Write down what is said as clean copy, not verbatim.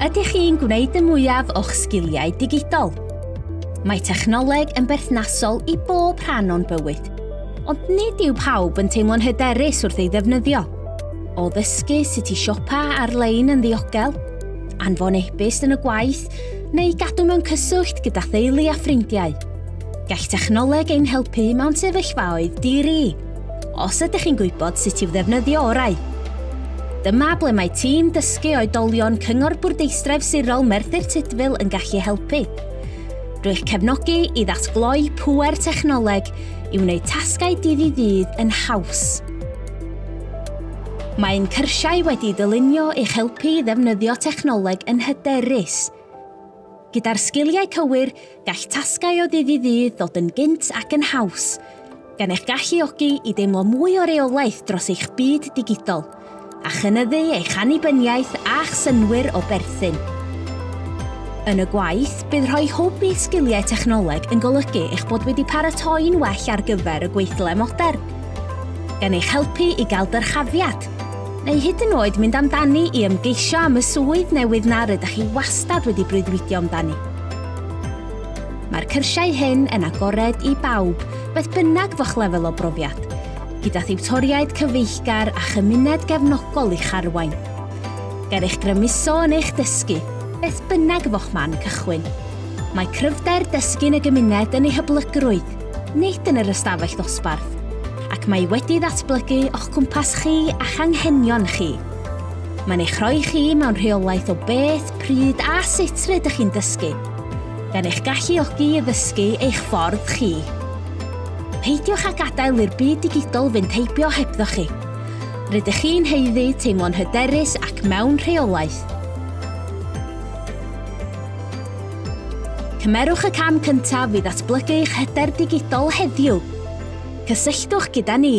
Ydych chi'n gwneud y mwyaf o'ch sgiliau digidol? Mae technoleg yn berthnasol i bob rhan o'n bywyd, ond nid yw pawb yn teimlo'n hyderus wrth ei ddefnyddio. O ddysgu sut i siopa ar-lein yn ddiogel, anfon e-byst yn y gwaith, neu gadw mewn cyswllt gyda theulu a ffrindiau. Gall technoleg ein helpu mewn sefyllfaoedd diri, os ydych chi'n gwybod sut i'w ddefnyddio orau. Dyma ble mae tîm dysgu oedolion Cyngor Bwrdeistref Sirol Merthyr Tudful yn gallu helpu. Rwy'ch cefnogi i ddatgloi pŵer technoleg i wneud tasgau dydd i ddydd yn haws. Mae'n cyrsiau wedi dylunio i'ch helpu i ddefnyddio technoleg yn hyderus. Gyda'r sgiliau cywir, gall tasgau o ddydd i ddydd ddod yn gynt ac yn haws, gan eich galluogi i deimlo mwy o reolaeth dros eich byd digidol, a chynyddu eich annibyniaeth a'ch synwyr o berthyn. Yn y gwaith, bydd rhoi hwb i sgiliau technoleg yn golygu eich bod wedi paratoi'n well ar gyfer y gweithle modern, gan eich helpu i gael dyrchafiad, neu hyd yn oed mynd amdani i ymgeisio am y swydd newydd na rydych chi wastad wedi breuddwydio amdani. Mae'r cyrsiau hyn yn agored i bawb, beth bynnag fo'ch lefel o brofiad, gyda thiwtoriaid cyfeillgar a chymuned gefnogol i'ch arwain. Ger eich grymuso yn eich dysgu, beth bynnag fo'ch man cychwyn. Mae cryfder dysgu'n y gymuned yn ei hyblygrwydd, nid yn yr ystafell ddosbarth, ac mae wedi ddatblygu o'ch cwmpas chi a'ch anghenion chi. Mae'n eich rhoi chi mewn rheolaeth o beth, pryd a sut rydych chi'n dysgu, gan eich galluogi i ddysgu eich ffordd chi. Peidiwch â gadael i'r byd digidol fynd heibio hebddo chi. Rydych chi'n heiddi teimlo'n hyderus ac mewn rheolaeth. Cymerwch y cam cyntaf i ddatblygu eich hyder digidol heddiw. Cysylltwch gyda ni.